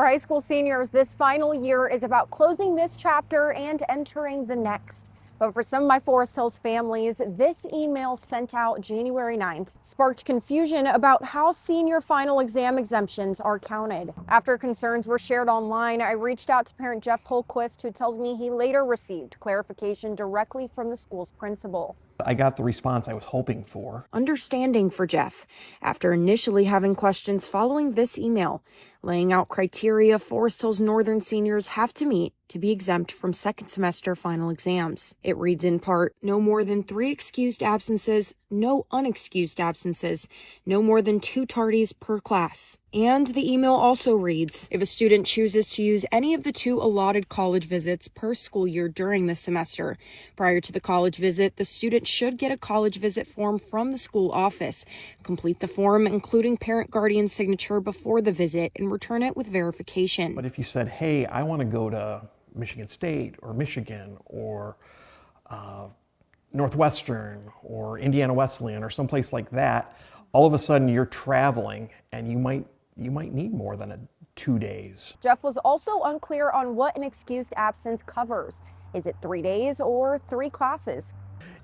For high school seniors, this final year is about closing this chapter and entering the next. But for some of my Forest Hills families, this email sent out January 9th sparked confusion about how senior final exam exemptions are counted. After concerns were shared online, I reached out to parent Jeff Holquist, who tells me he later received clarification directly from the school's principal. I got the response I was hoping for. Understanding for Jeff, after initially having questions following this email, laying out criteria Forest Hills Northern seniors have to meet to be exempt from second semester final exams. It reads in part, no more than 3 excused absences, no unexcused absences, no more than 2 tardies per class. And the email also reads, if a student chooses to use any of the 2 allotted college visits per school year during the semester, prior to the college visit, the student should get a college visit form from the school office. Complete the form, including parent guardian signature before the visit, and return it with verification. But if you said, hey, I want to go to Michigan State or Michigan or Northwestern or Indiana Wesleyan or someplace like that, all of a sudden you're traveling and you might need more than 2 days. Jeff was also unclear on what an excused absence covers. Is it 3 days or 3 classes?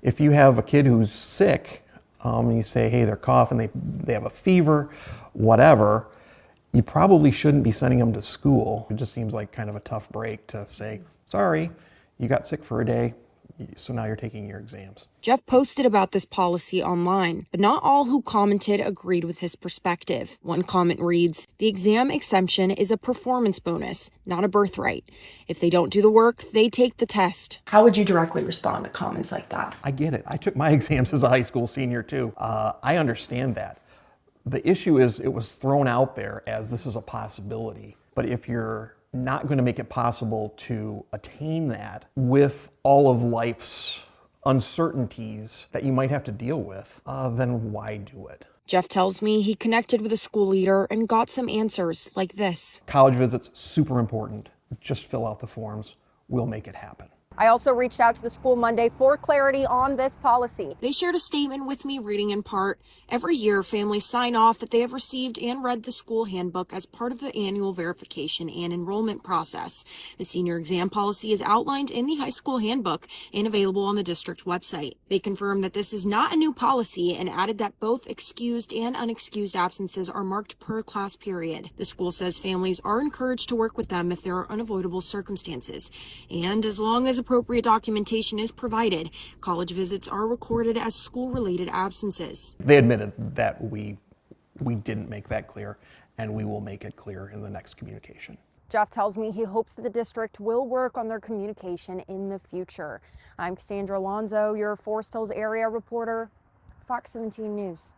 If you have a kid who's sick, and you say, hey, they're coughing, they have a fever, whatever, you probably shouldn't be sending them to school. It just seems like kind of a tough break to say, sorry, you got sick for a day, so now you're taking your exams. Jeff posted about this policy online, but not all who commented agreed with his perspective. One comment reads, the exam exemption is a performance bonus, not a birthright. If they don't do the work, they take the test. How would you directly respond to comments like that? I get it. I took my exams as a high school senior too. I understand that. The issue is it was thrown out there as this is a possibility. But if you're not going to make it possible to attain that with all of life's uncertainties that you might have to deal with, then why do it? Jeff tells me he connected with a school leader and got some answers like this. College visits, super important. Just fill out the forms. We'll make it happen. I also reached out to the school Monday for clarity on this policy. They shared a statement with me reading in part, every year families sign off that they have received and read the school handbook as part of the annual verification and enrollment process. The senior exam policy is outlined in the high school handbook and available on the district website. They confirmed that this is not a new policy and added that both excused and unexcused absences are marked per class period. The school says families are encouraged to work with them if there are unavoidable circumstances. And as long as appropriate documentation is provided, college visits are recorded as school-related absences. They admitted that we didn't make that clear, and we will make it clear in the next communication. Jeff tells me he hopes that the district will work on their communication in the future. I'm Cassandra Alonzo, your Forest Hills area reporter, Fox 17 News.